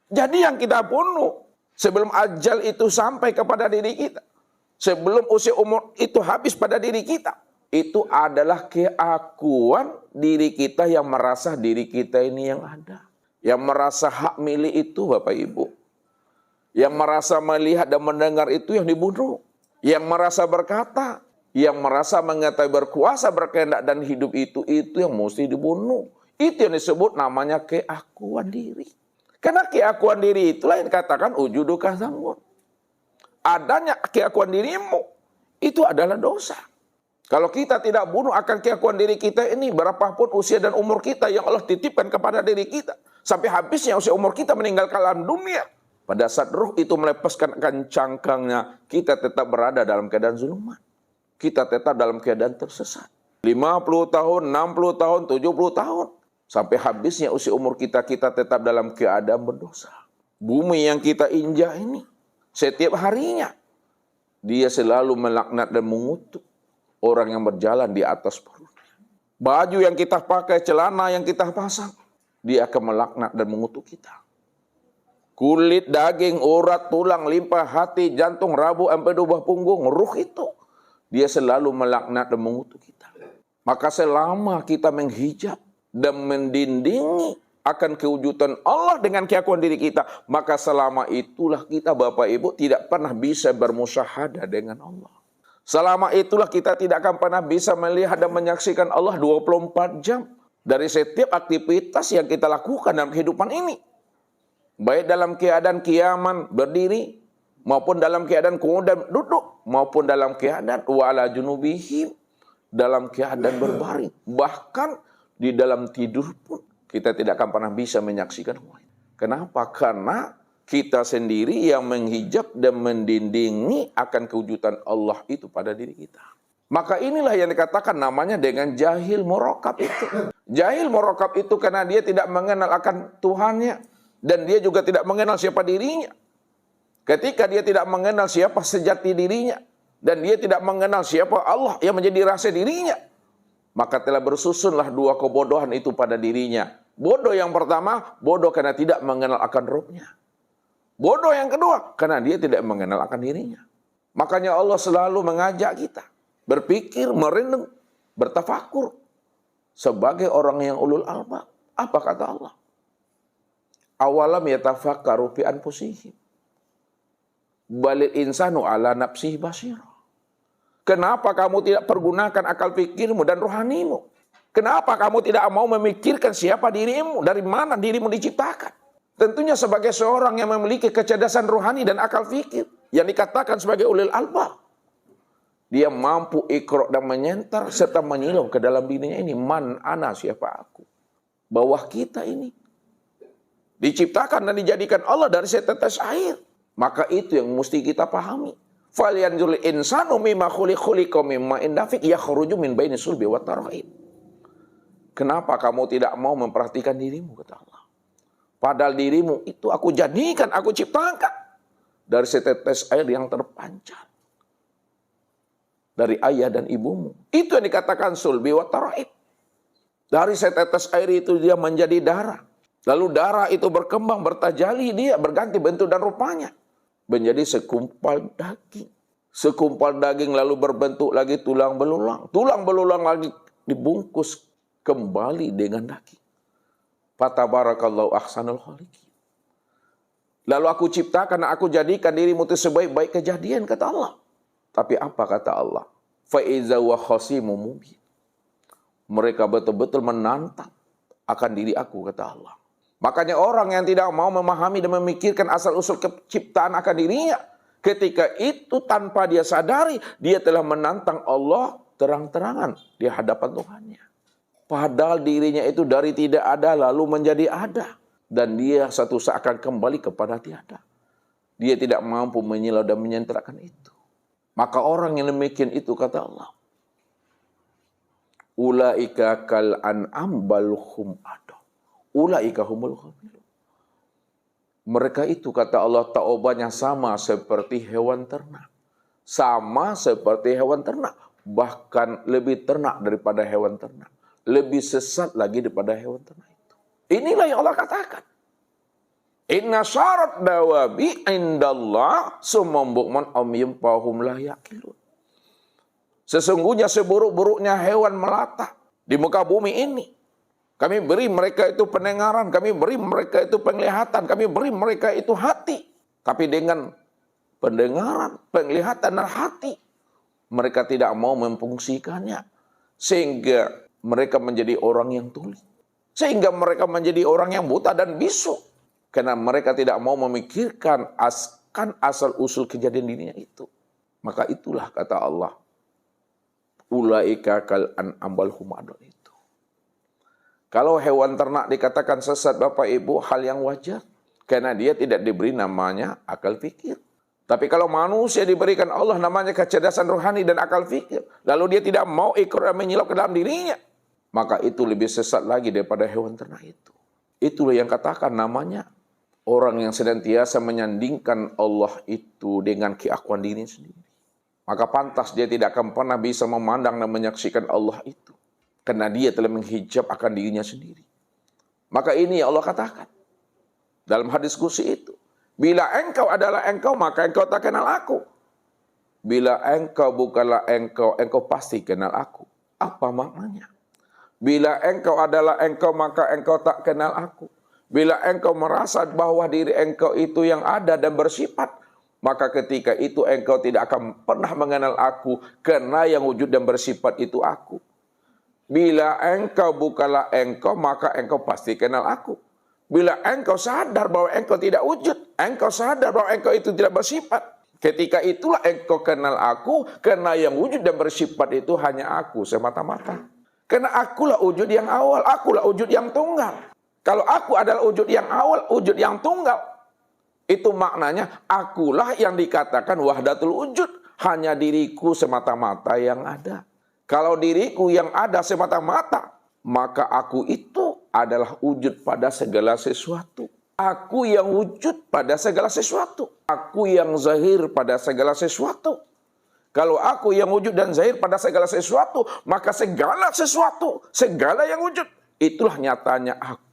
Jadi yang kita bunuh sebelum ajal itu sampai kepada diri kita, sebelum usia umur itu habis pada diri kita, itu adalah keakuan diri kita yang merasa diri kita ini yang ada. Yang merasa hak milik itu Bapak Ibu. Yang merasa melihat dan mendengar itu yang dibunuh. Yang merasa berkata, yang merasa mengetahui berkuasa, berkehendak dan hidup itu yang mesti dibunuh. Itu yang disebut namanya keakuan diri. Karena keakuan diri itulah yang dikatakan ujuduka zambun. Adanya keakuan dirimu itu adalah dosa. Kalau kita tidak bunuh akan keakuan diri kita ini, berapapun usia dan umur kita yang Allah titipkan kepada diri kita, sampai habisnya usia umur kita meninggalkan alam dunia, pada saat ruh itu melepaskan akan cangkangnya, kita tetap berada dalam keadaan zulumat. Kita tetap dalam keadaan tersesat. 50 tahun, 60 tahun, 70 tahun. Sampai habisnya usia umur kita, kita tetap dalam keadaan berdosa. Bumi yang kita injak ini, setiap harinya, dia selalu melaknat dan mengutuk orang yang berjalan di atas perutnya. Baju yang kita pakai, celana yang kita pasang, dia akan melaknat dan mengutuk kita. Kulit, daging, urat, tulang, limpa, hati, jantung, rabu, sampai dubah punggung, ruh itu, dia selalu melaknat dan mengutuk kita. Maka selama kita menghijab dan mendindingi akan kewujudan Allah dengan keakuan diri kita, maka selama itulah kita Bapak Ibu tidak pernah bisa bermusyahadah dengan Allah. Selama itulah kita tidak akan pernah bisa melihat dan menyaksikan Allah 24 jam dari setiap aktivitas yang kita lakukan dalam kehidupan ini. Baik dalam keadaan kiaman berdiri, maupun dalam keadaan qu'udan duduk, maupun dalam keadaan wa'ala junubihim, dalam keadaan berbaring. Bahkan di dalam tidur pun kita tidak akan pernah bisa menyaksikan Allah. Kenapa? Karena kita sendiri yang menghijab dan mendindingi akan kewujudan Allah itu pada diri kita. Maka inilah yang dikatakan namanya dengan jahil murakab itu. Jahil murakab itu karena dia tidak mengenal akan Tuhannya, dan dia juga tidak mengenal siapa dirinya. Ketika dia tidak mengenal siapa sejati dirinya, dan dia tidak mengenal siapa Allah yang menjadi rasa dirinya, maka telah bersusunlah dua kebodohan itu pada dirinya. Bodoh yang pertama, bodoh karena tidak mengenal akan Rabb-Nya. Bodoh yang kedua, karena dia tidak mengenal akan dirinya. Makanya Allah selalu mengajak kita berpikir, merenung, bertafakur sebagai orang yang ulul albab. Apa kata Allah? Awalam yatafakkaru fi anfusihim balil insanu ala nafsihi basira. Kenapa kamu tidak pergunakan akal pikirmu dan rohanimu? Kenapa kamu tidak mau memikirkan siapa dirimu, dari mana dirimu diciptakan? Tentunya sebagai seorang yang memiliki kecerdasan rohani dan akal fikir, yang dikatakan sebagai ulil albab, dia mampu ikra dan menyentar serta menyilau ke dalam dirinya ini, man ana, siapa aku? Bahwa kita ini diciptakan dan dijadikan Allah dari setetes air. Maka itu yang mesti kita pahami. Falyanzuril insanu mimma khuliqa mimma indafik yakhruju min baini sulbi wat tara'ib. Kenapa kamu tidak mau memperhatikan dirimu, kata Allah? Padahal dirimu itu aku jadikan, aku ciptakan dari setetes air yang terpancar dari ayah dan ibumu. Itu yang dikatakan sulbi wat tara'ib. Dari setetes air itu dia menjadi darah. Lalu darah itu berkembang, bertajali, dia berganti bentuk dan rupanya menjadi sekumpal daging. Sekumpal daging lalu berbentuk lagi tulang belulang. Tulang belulang lagi dibungkus kembali dengan daging. Fatabarakallahu ahsanul khaliqin. Lalu aku ciptakan, aku jadikan dirimu itu sebaik-baik kejadian, kata Allah. Tapi apa kata Allah? Fa'iza wa khasimu mubin. Mereka betul-betul menantang akan diri aku, kata Allah. Makanya orang yang tidak mau memahami dan memikirkan asal-usul ciptaan akan dirinya, ketika itu tanpa dia sadari, dia telah menantang Allah terang-terangan di hadapan Tuhannya. Padahal dirinya itu dari tidak ada lalu menjadi ada. Dan dia satu saat akan kembali kepada tiada. Dia tidak mampu menyilau dan menyenterahkan itu. Maka orang yang demikian itu, kata Allah, ulaika kal an'am bal hum adall. Ulaika humul ghafilun. Mereka itu, kata Allah, taubahnya sama seperti hewan ternak. Sama seperti hewan ternak. Bahkan lebih ternak daripada hewan ternak. Lebih sesat lagi daripada hewan ternak itu. Inilah yang Allah katakan. Inna syarat dawabi indallah sumambukman omyum pahum la yakilun. Sesungguhnya seburuk-buruknya hewan melata di muka bumi ini. Kami beri mereka itu pendengaran, kami beri mereka itu penglihatan, kami beri mereka itu hati. Tapi dengan pendengaran, penglihatan, dan hati, mereka tidak mau memfungsikannya. Sehingga mereka menjadi orang yang tuli. Sehingga mereka menjadi orang yang buta dan bisu. Karena mereka tidak mau memikirkan asal-usul kejadian dirinya itu. Maka itulah kata Allah. Ulaika kal an'am bal hum adall itu. Kalau hewan ternak dikatakan sesat Bapak Ibu, hal yang wajar. Karena dia tidak diberi namanya akal fikir. Tapi kalau manusia diberikan Allah namanya kecerdasan rohani dan akal fikir, lalu dia tidak mau ikut dan menyilap ke dalam dirinya, maka itu lebih sesat lagi daripada hewan ternak itu. Itulah yang katakan namanya orang yang senantiasa menyandingkan Allah itu dengan keakuan diri sendiri. Maka pantas dia tidak akan pernah bisa memandang dan menyaksikan Allah itu. Karena dia telah menghijab akan dirinya sendiri. Maka ini Allah katakan dalam hadis kursi itu. Bila engkau adalah engkau, maka engkau tak kenal aku. Bila engkau bukanlah engkau, engkau pasti kenal aku. Apa maknanya? Bila engkau adalah engkau, maka engkau tak kenal aku. Bila engkau merasa bahwa diri engkau itu yang ada dan bersifat, maka ketika itu engkau tidak akan pernah mengenal aku, karena yang wujud dan bersifat itu aku. Bila engkau bukanlah engkau, maka engkau pasti kenal aku. Bila engkau sadar bahwa engkau tidak wujud, engkau sadar bahwa engkau itu tidak bersifat, ketika itulah engkau kenal aku, karena yang wujud dan bersifat itu hanya aku semata-mata. Karena akulah wujud yang awal, akulah wujud yang tunggal. Kalau aku adalah wujud yang awal, wujud yang tunggal, itu maknanya akulah yang dikatakan wahdatul wujud. Hanya diriku semata-mata yang ada. Kalau diriku yang ada semata-mata, maka aku itu adalah wujud pada segala sesuatu. Aku yang wujud pada segala sesuatu. Aku yang zahir pada segala sesuatu. Kalau aku yang wujud dan zahir pada segala sesuatu, maka segala sesuatu, segala yang wujud, itulah nyatanya aku.